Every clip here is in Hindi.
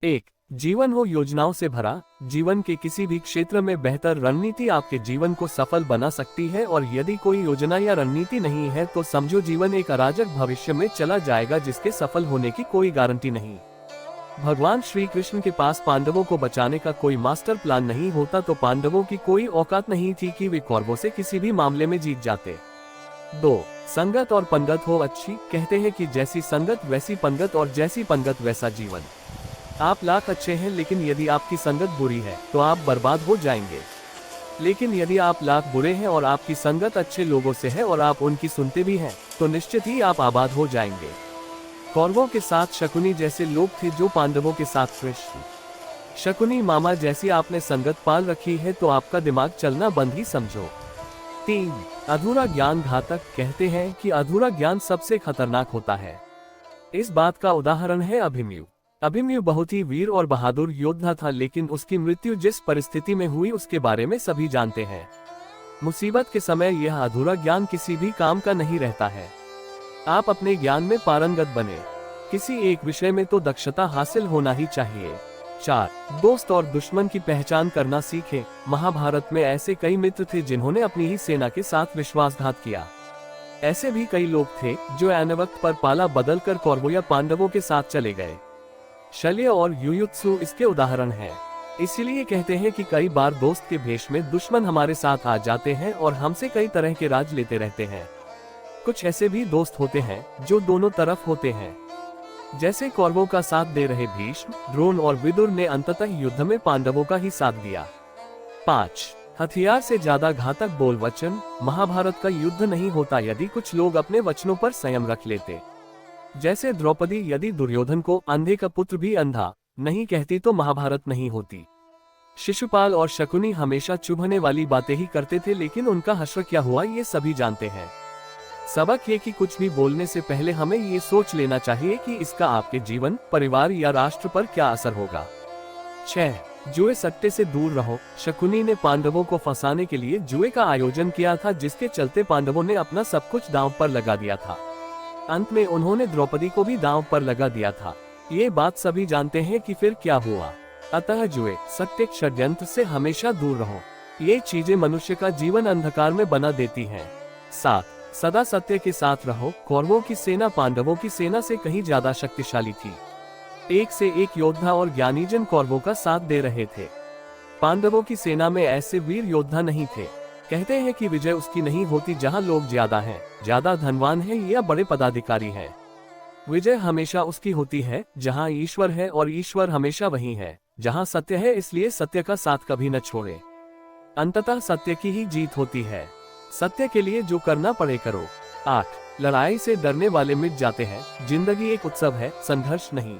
एक, जीवन हो योजनाओं से भरा। जीवन के किसी भी क्षेत्र में बेहतर रणनीति आपके जीवन को सफल बना सकती है, और यदि कोई योजना या रणनीति नहीं है तो समझो जीवन एक अराजक भविष्य में चला जाएगा जिसके सफल होने की कोई गारंटी नहीं। भगवान श्री कृष्ण के पास पांडवों को बचाने का कोई मास्टर प्लान नहीं होता तो पांडवों की कोई औकात नहीं थी कि वे कौरवों से किसी भी मामले में जीत जाते। 2, संगत और पंगत हो अच्छी। कहते हैं कि जैसी संगत वैसी पंगत, और जैसी पंगत वैसा जीवन। आप लाख अच्छे हैं, लेकिन यदि आपकी संगत बुरी है तो आप बर्बाद हो जाएंगे। लेकिन यदि आप लाख बुरे हैं और आपकी संगत अच्छे लोगों से है और आप उनकी सुनते भी हैं तो निश्चित ही आप आबाद हो जाएंगे। कौरवों के साथ शकुनी जैसे लोग थे जो पांडवों के साथ कृष्ण। शकुनी मामा जैसी आपने संगत पाल रखी है तो आपका दिमाग चलना बंद ही समझो। 3, अधूरा ज्ञान घातक। कहते हैं कि अधूरा ज्ञान सबसे खतरनाक होता है। इस बात का उदाहरण है अभिमन्यु। अभिमन्यु बहुत ही वीर और बहादुर योद्धा था, लेकिन उसकी मृत्यु जिस परिस्थिति में हुई उसके बारे में सभी जानते हैं। मुसीबत के समय यह अधूरा ज्ञान किसी भी काम का नहीं रहता है। आप अपने ज्ञान में पारंगत बने। किसी एक विषय में तो दक्षता हासिल होना ही चाहिए। 4, दोस्त और दुश्मन की पहचान करना सीखें। महाभारत में ऐसे कई मित्र थे जिन्होंने अपनी ही सेना के साथ विश्वासघात किया। ऐसे भी कई लोग थे जो ऐन वक्त पर पाला बदलकर कौरवों या पांडवों के साथ चले गए। शल्य और युयुत्सु इसके उदाहरण हैं। इसीलिए कहते हैं कि कई बार दोस्त के भेष में दुश्मन हमारे साथ आ जाते हैं और हमसे कई तरह के राज लेते रहते हैं। कुछ ऐसे भी दोस्त होते हैं जो दोनों तरफ होते हैं, जैसे कौरवों का साथ दे रहे भीष्म, द्रोण और विदुर ने अंततः युद्ध में पांडवों का ही साथ दिया। 5, हथियार से ज्यादा घातक बोल वचन। महाभारत का युद्ध नहीं होता यदि कुछ लोग अपने वचनों पर संयम रख लेते। जैसे द्रौपदी यदि दुर्योधन को अंधे का पुत्र भी अंधा नहीं कहती तो महाभारत नहीं होती। शिशुपाल और शकुनी हमेशा चुभने वाली बातें ही करते थे, लेकिन उनका हश्र क्या हुआ ये सभी जानते हैं। सबक ये कि कुछ भी बोलने से पहले हमें ये सोच लेना चाहिए कि इसका आपके जीवन, परिवार या राष्ट्र पर क्या असर होगा। 6, जुए सट्टे से दूर रहो। शकुनी ने पांडवों को फंसाने के लिए जुए का आयोजन किया था, जिसके चलते पांडवों ने अपना सब कुछ दांव पर लगा दिया था। अंत में उन्होंने द्रौपदी को भी दांव पर लगा दिया था। ये बात सभी जानते हैं कि फिर क्या हुआ। अतः जुए, सट्टे, षड्यंत्र से हमेशा दूर रहो। ये चीजें मनुष्य का जीवन अंधकार में बना देती हैं। 7, सदा सत्य के साथ रहो। कौरवों की सेना पांडवों की सेना से कहीं ज्यादा शक्तिशाली थी। एक से एक योद्धा और ज्ञानीजन कौरवों का साथ दे रहे थे। पांडवों की सेना में ऐसे वीर योद्धा नहीं थे। कहते हैं कि विजय उसकी नहीं होती जहां लोग ज्यादा हैं, ज्यादा धनवान हैं या बड़े पदाधिकारी हैं। विजय हमेशा उसकी होती है जहां ईश्वर है, और ईश्वर हमेशा वही है जहां सत्य है। इसलिए सत्य का साथ कभी न छोड़े। अंततः सत्य की ही जीत होती है। सत्य के लिए जो करना पड़े करो। 8, लड़ाई से डरने वाले मिट जाते हैं। जिंदगी एक उत्सव है, संघर्ष नहीं।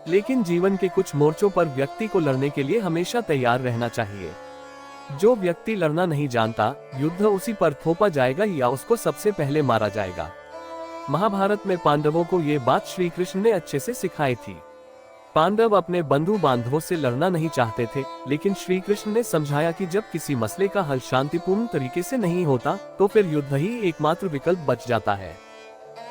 लेकिन जीवन के कुछ मोर्चों पर व्यक्ति को लड़ने के लिए हमेशा तैयार रहना चाहिए। जो व्यक्ति लड़ना नहीं जानता, युद्ध उसी पर थोपा जाएगा या उसको सबसे पहले मारा जाएगा। महाभारत में पांडवों को ये बात श्री कृष्ण ने अच्छे से सिखाई थी। पांडव अपने बंधु बांधवों से लड़ना नहीं चाहते थे, लेकिन श्री कृष्ण ने समझाया कि जब किसी मसले का हल शांतिपूर्ण तरीके से नहीं होता तो फिर युद्ध ही एकमात्र विकल्प बच जाता है।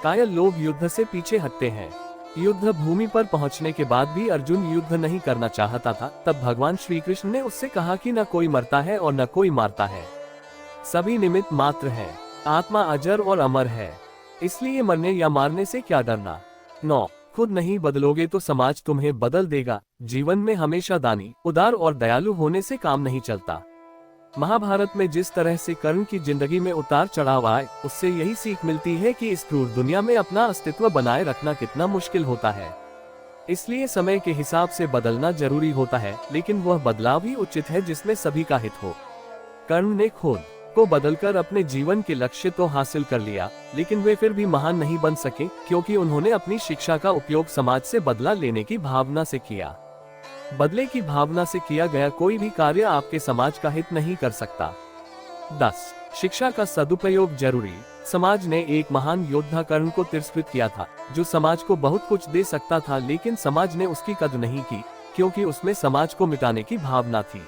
कायल लोग युद्ध से पीछे हटते हैं। युद्ध भूमि पर पहुंचने के बाद भी अर्जुन युद्ध नहीं करना चाहता था। तब भगवान श्री कृष्ण ने उससे कहा कि न कोई मरता है और न कोई मारता है, सभी निमित्त मात्र है। आत्मा अजर और अमर है, इसलिए मरने या मारने से क्या डरना। 9, खुद नहीं बदलोगे तो समाज तुम्हें बदल देगा। जीवन में हमेशा दानी, उदार और दयालु होने से काम नहीं चलता। महाभारत में जिस तरह से कर्ण की जिंदगी में उतार चढ़ाव आए, उससे यही सीख मिलती है कि इस क्रूर दुनिया में अपना अस्तित्व बनाए रखना कितना मुश्किल होता है। इसलिए समय के हिसाब से बदलना जरूरी होता है, लेकिन वह बदलाव ही उचित है जिसमें सभी का हित हो। कर्ण ने खुद को बदलकर अपने जीवन के लक्ष्य तो हासिल कर लिया, लेकिन वे फिर भी महान नहीं बन सके, क्योंकि उन्होंने अपनी शिक्षा का उपयोग समाज से बदला लेने की भावना से किया। बदले की भावना से किया गया कोई भी कार्य आपके समाज का हित नहीं कर सकता। 10, शिक्षा का सदुपयोग जरूरी। समाज ने एक महान योद्धा कर्ण को तिरस्कृत किया था, जो समाज को बहुत कुछ दे सकता था, लेकिन समाज ने उसकी कद्र नहीं की, क्योंकि उसमें समाज को मिटाने की भावना थी।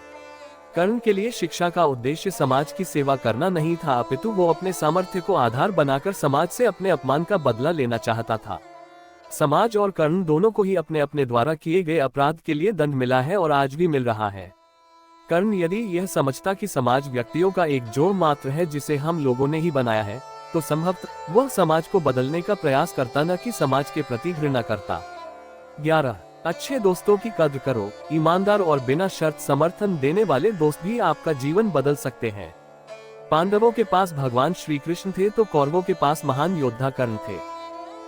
कर्ण के लिए शिक्षा का उद्देश्य समाज की सेवा करना नहीं था, अपितु वो अपने सामर्थ्य को आधार बनाकर समाज से अपने अपमान का बदला लेना चाहता था। समाज और कर्ण दोनों को ही अपने अपने द्वारा किए गए अपराध के लिए दंड मिला है और आज भी मिल रहा है। कर्ण यदि यह समझता कि समाज व्यक्तियों का एक जोड़ मात्र है जिसे हम लोगों ने ही बनाया है, तो संभवतः वह समाज को बदलने का प्रयास करता, न कि समाज के प्रति घृणा करता। 11 अच्छे दोस्तों की कद्र करो। ईमानदार और बिना शर्त समर्थन देने वाले दोस्त भी आपका जीवन बदल सकते हैं। पांडवों के पास भगवान श्री कृष्ण थे तो कौरवों के पास महान योद्धा कर्ण थे।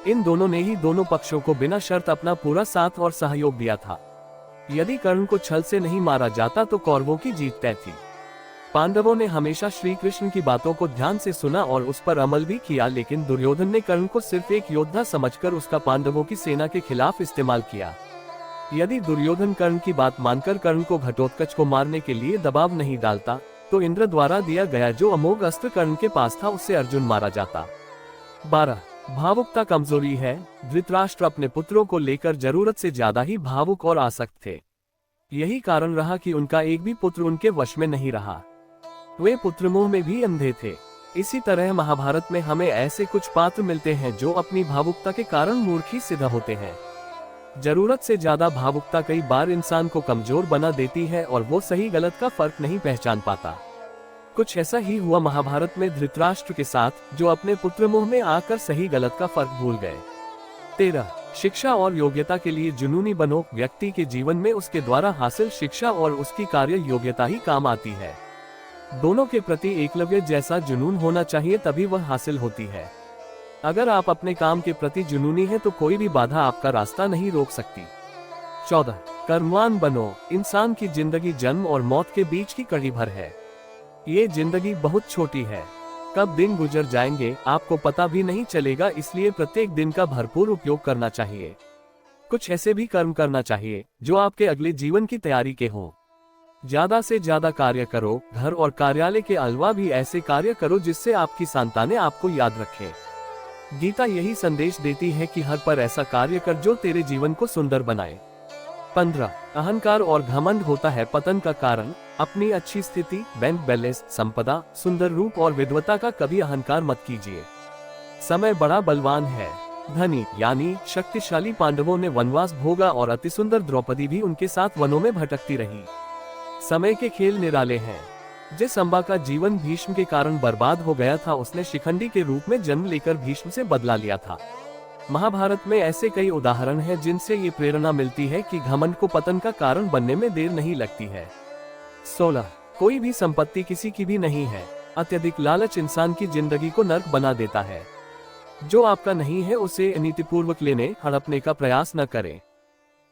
इन दोनों ने ही दोनों पक्षों को बिना शर्त अपना पूरा साथ और सहयोग दिया था। यदि कर्ण को छल से नहीं मारा जाता तो कौरवों की जीत तय थी। पांडवों ने हमेशा श्री कृष्ण की बातों को ध्यान से सुना और उस पर अमल भी किया, लेकिन दुर्योधन ने कर्ण को सिर्फ एक योद्धा समझकर उसका पांडवों की सेना के खिलाफ इस्तेमाल किया। यदि दुर्योधन कर्ण की बात मानकर कर्ण को घटोत्कच को मारने के लिए दबाव नहीं डालता, तो इंद्र द्वारा दिया गया जो अमोघ अस्त्र कर्ण के पास था उससे अर्जुन मारा जाता। 12 भावुकता कमजोरी है। धृतराष्ट्र अपने पुत्रों को लेकर जरूरत से ज्यादा ही भावुक और आसक्त थे। यही कारण रहा कि उनका एक भी पुत्र उनके वश में नहीं रहा। वे पुत्र मोह में भी अंधे थे। इसी तरह महाभारत में हमें ऐसे कुछ पात्र मिलते हैं जो अपनी भावुकता के कारण मूर्ख ही सिद्ध होते हैं। जरूरत से ज्यादा भावुकता कई बार इंसान को कमजोर बना देती है और वो सही गलत का फर्क नहीं पहचान पाता। कुछ ऐसा ही हुआ महाभारत में धृतराष्ट्र के साथ, जो अपने पुत्र मोह में आकर सही गलत का फर्क भूल गए। 13 शिक्षा और योग्यता के लिए जुनूनी बनो। व्यक्ति के जीवन में उसके द्वारा हासिल शिक्षा और उसकी कार्य योग्यता ही काम आती है। दोनों के प्रति एकलव्य जैसा जुनून होना चाहिए, तभी वह हासिल होती है। अगर आप अपने काम के प्रति जुनूनी हैं तो कोई भी बाधा आपका रास्ता नहीं रोक सकती। 14 कर्मवान बनो। इंसान की जिंदगी जन्म और मौत के बीच की कड़ी भर है। ये जिंदगी बहुत छोटी है। कब दिन गुजर जाएंगे आपको पता भी नहीं चलेगा, इसलिए प्रत्येक दिन का भरपूर उपयोग करना चाहिए। कुछ ऐसे भी कर्म करना चाहिए जो आपके अगले जीवन की तैयारी के हों। ज्यादा से ज्यादा कार्य करो। घर और कार्यालय के अलावा भी ऐसे कार्य करो जिससे आपकी संतानें आपको याद रखें। गीता यही संदेश देती है कि हर पर ऐसा कार्य कर जो तेरे जीवन को सुंदर बनाए। 15 अहंकार और घमंड होता है पतन का कारण। अपनी अच्छी स्थिति, बैंक बैलेंस, संपदा, सुंदर रूप और विद्वता का कभी अहंकार मत कीजिए। समय बड़ा बलवान है। धनी यानी शक्तिशाली पांडवों ने वनवास भोगा और अति सुंदर द्रौपदी भी उनके साथ वनों में भटकती रही। समय के खेल निराले हैं। जिस अम्बा का जीवन भीष्म के कारण बर्बाद हो गया था, उसने शिखंडी के रूप में जन्म लेकर भीष्म से बदला लिया था। महाभारत में ऐसे कई उदाहरण हैं जिनसे ये प्रेरणा मिलती है कि घमंड को पतन का कारण बनने में देर नहीं लगती है। 16 कोई भी संपत्ति किसी की भी नहीं है। अत्यधिक लालच इंसान की जिंदगी को नर्क बना देता है। जो आपका नहीं है उसे नीतिपूर्वक लेने हड़पने का प्रयास न करें।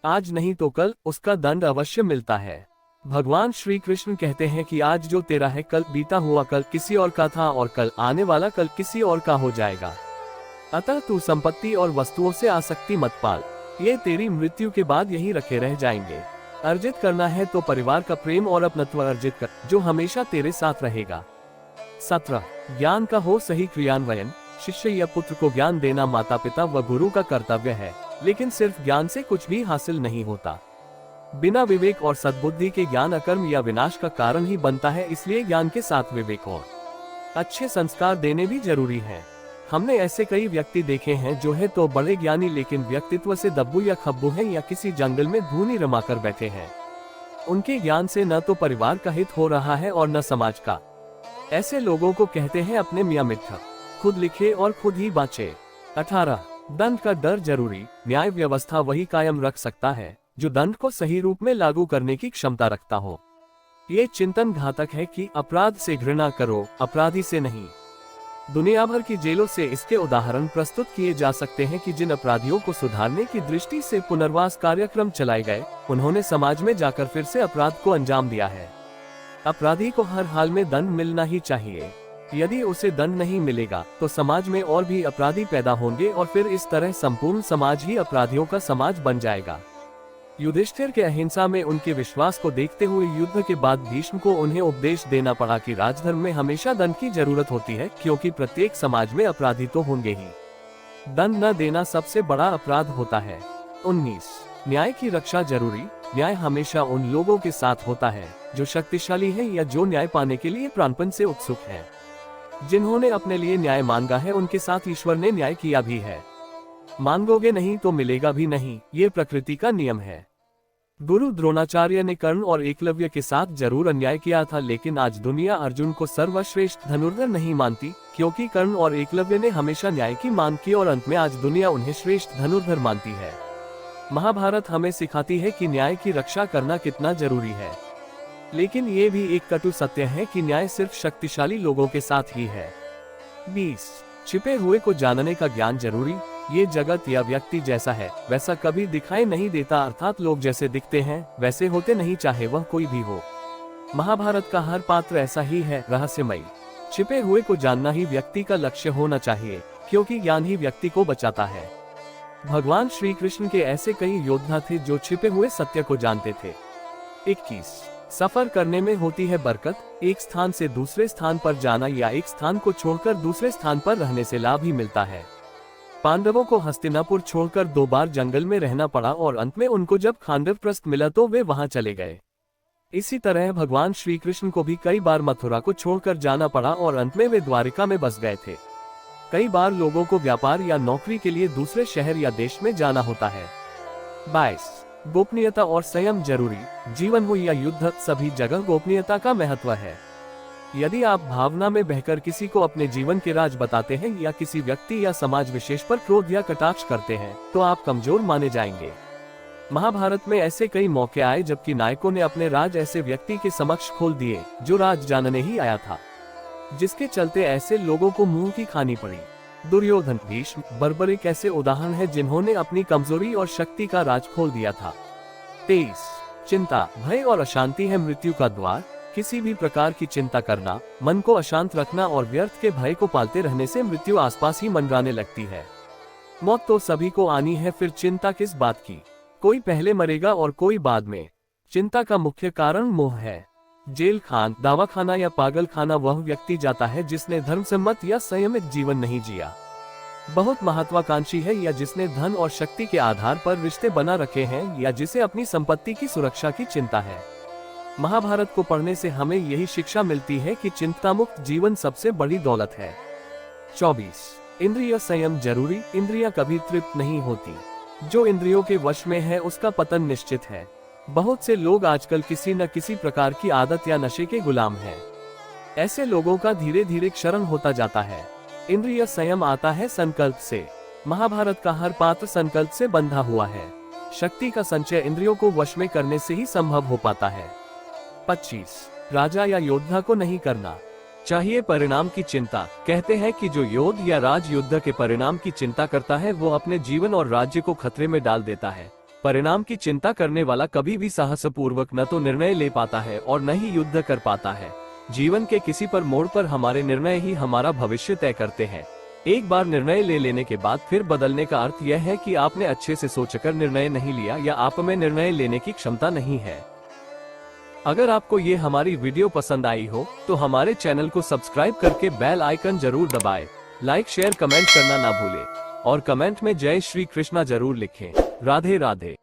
आज नहीं तो कल उसका दंड अवश्य मिलता है। भगवान श्री कृष्ण कहते हैं कि आज जो तेरा है कल बीता हुआ कल किसी और का था और कल आने वाला कल किसी और का हो जाएगा। अतः तू संपत्ति और वस्तुओं से आसक्ति मत पाल, ये तेरी मृत्यु के बाद यही रखे रह जाएंगे। अर्जित करना है तो परिवार का प्रेम और अपनत्व अर्जित कर, जो हमेशा तेरे साथ रहेगा। 17 ज्ञान का हो सही क्रियान्वयन। शिष्य या पुत्र को ज्ञान देना माता पिता व गुरु का कर्तव्य है, लेकिन सिर्फ ज्ञान से कुछ भी हासिल नहीं होता। बिना विवेक और सद्बुद्धि के ज्ञान अकर्म या विनाश का कारण ही बनता है, इसलिए ज्ञान के साथ विवेक और अच्छे संस्कार देने भी जरूरी हैं। हमने ऐसे कई व्यक्ति देखे हैं जो है तो बड़े ज्ञानी लेकिन व्यक्तित्व से दब्बू या खब्बू हैं या किसी जंगल में धूनी रमाकर बैठे हैं। उनके ज्ञान से न तो परिवार का हित हो रहा है और न समाज का। ऐसे लोगों को कहते हैं अपने मियां मित्र। खुद लिखे और खुद ही बाँचे। 18 दंड का डर जरूरी। न्याय व्यवस्था वही कायम रख सकता है जो दंड को सही रूप में लागू करने की क्षमता रखता हो। ये चिंतन घातक है कि अपराध से घृणा करो, अपराधी से नहीं। दुनिया भर की जेलों से इसके उदाहरण प्रस्तुत किए जा सकते हैं कि जिन अपराधियों को सुधारने की दृष्टि से पुनर्वास कार्यक्रम चलाए गए, उन्होंने समाज में जाकर फिर से अपराध को अंजाम दिया है। अपराधी को हर हाल में दंड मिलना ही चाहिए। यदि उसे दंड नहीं मिलेगा तो समाज में और भी अपराधी पैदा होंगे और फिर इस तरह संपूर्ण समाज ही अपराधियों का समाज बन जाएगा। युधिष्ठिर के अहिंसा में उनके विश्वास को देखते हुए युद्ध के बाद भीष्म को उन्हें उपदेश देना पड़ा कि राजधर्म में हमेशा दंड की जरूरत होती है, क्योंकि प्रत्येक समाज में अपराधी तो होंगे ही। दंड न देना सबसे बड़ा अपराध होता है। 19 न्याय की रक्षा जरूरी। न्याय हमेशा उन लोगों के साथ होता है जो शक्तिशाली है या जो न्याय पाने के लिए प्राणपण से उत्सुक है। जिन्होंने अपने लिए न्याय मांगा है उनके साथ ईश्वर ने न्याय किया भी है। मांगोगे नहीं तो मिलेगा भी नहीं, ये प्रकृति का नियम है। गुरु द्रोणाचार्य ने कर्ण और एकलव्य के साथ जरूर अन्याय किया था, लेकिन आज दुनिया अर्जुन को सर्वश्रेष्ठ धनुर्धर नहीं मानती, क्योंकि कर्ण और एकलव्य ने हमेशा न्याय की मांग की और अंत में आज दुनिया उन्हें श्रेष्ठ धनुर्धर मानती है। महाभारत हमें सिखाती है कि न्याय की रक्षा करना कितना जरूरी है, लेकिन ये भी एक कटु सत्य है कि न्याय सिर्फ शक्तिशाली लोगों के साथ ही है। 20 छिपे हुए को जानने का ज्ञान जरूरी। ये जगत या व्यक्ति जैसा है वैसा कभी दिखाई नहीं देता, अर्थात लोग जैसे दिखते हैं वैसे होते नहीं, चाहे वह कोई भी हो। महाभारत का हर पात्र ऐसा ही है, रहस्यमयी। छिपे हुए को जानना ही व्यक्ति का लक्ष्य होना चाहिए, क्योंकि ज्ञान ही व्यक्ति को बचाता है। भगवान श्री कृष्ण के ऐसे कई योद्धा थे जो छिपे हुए सत्य को जानते थे। 21 सफर करने में होती है बरकत। एक स्थान से दूसरे स्थान पर जाना या एक स्थान को छोड़कर दूसरे स्थान पर रहने से लाभ ही मिलता है। पांडवों को हस्तिनापुर छोड़कर 2 बार जंगल में रहना पड़ा और अंत में उनको जब खांडवप्रस्थ मिला तो वे वहां चले गए। इसी तरह भगवान श्री कृष्ण को भी कई बार मथुरा को छोड़कर जाना पड़ा और अंत में वे द्वारिका में बस गए थे। कई बार लोगों को व्यापार या नौकरी के लिए दूसरे शहर या देश में जाना होता है। 22 गोपनीयता और संयम जरूरी। जीवन हो या युद्ध, सभी जगह गोपनीयता का महत्व है। यदि आप भावना में बहकर किसी को अपने जीवन के राज बताते हैं या किसी व्यक्ति या समाज विशेष पर क्रोध या कटाक्ष करते हैं तो आप कमजोर माने जाएंगे। महाभारत में ऐसे कई मौके आए जबकि नायकों ने अपने राज ऐसे व्यक्ति के समक्ष खोल दिए जो राज जानने ही आया था, जिसके चलते ऐसे लोगों को मुंह की खानी पड़ी। दुर्योधन, भीष्म, बर्बरिक ऐसे उदाहरण हैं जिन्होंने अपनी कमजोरी और शक्ति का राज खोल दिया था। 23 चिंता, भय और अशांति है मृत्यु का द्वार। किसी भी प्रकार की चिंता करना, मन को अशांत रखना और व्यर्थ के भय को पालते रहने से मृत्यु आसपास ही मंडराने लगती है। मौत तो सभी को आनी है, फिर चिंता किस बात की। कोई पहले मरेगा और कोई बाद में। चिंता का मुख्य कारण मोह है। जेल खान, दवाखाना या पागल खाना वह व्यक्ति जाता है जिसने धर्मसम्मत या संयमित जीवन नहीं जिया। बहुत महत्वाकांक्षी है या जिसने धन और शक्ति के आधार पर रिश्ते बना रखे हैं या जिसे अपनी संपत्ति की सुरक्षा की चिंता है। महाभारत को पढ़ने से हमें यही शिक्षा मिलती है कि चिंतामुक्त जीवन सबसे बड़ी दौलत है। 24 इंद्रिय संयम जरूरी। इंद्रियां कभी तृप्त नहीं होती। जो इंद्रियों के वश में है उसका पतन निश्चित है। बहुत से लोग आजकल किसी न किसी प्रकार की आदत या नशे के गुलाम हैं। ऐसे लोगों का धीरे धीरे क्षरण होता जाता है। इंद्रिय संयम आता है संकल्प से। महाभारत का हर पात्र संकल्प से बंधा हुआ है। शक्ति का संचय इंद्रियों को वश में करने से ही संभव हो पाता है। 25 राजा या योद्धा को नहीं करना चाहिए परिणाम की चिंता। कहते हैं कि जो योद्धा या राज युद्ध के परिणाम की चिंता करता है वो अपने जीवन और राज्य को खतरे में डाल देता है। परिणाम की चिंता करने वाला कभी भी साहसपूर्वक न तो निर्णय ले पाता है और न ही युद्ध कर पाता है। जीवन के किसी पर मोड़ पर हमारे निर्णय ही हमारा भविष्य तय करते हैं। एक बार निर्णय ले लेने के बाद फिर बदलने का अर्थ यह है कि आपने अच्छे से सोचकर निर्णय नहीं लिया या आप में निर्णय लेने की क्षमता नहीं है। अगर आपको ये हमारी वीडियो पसंद आई हो तो हमारे चैनल को सब्सक्राइब करके बेल आइकन जरूर दबाएं। लाइक, शेयर, कमेंट करना ना भूलें और कमेंट में जय श्री कृष्णा जरूर लिखें। राधे राधे।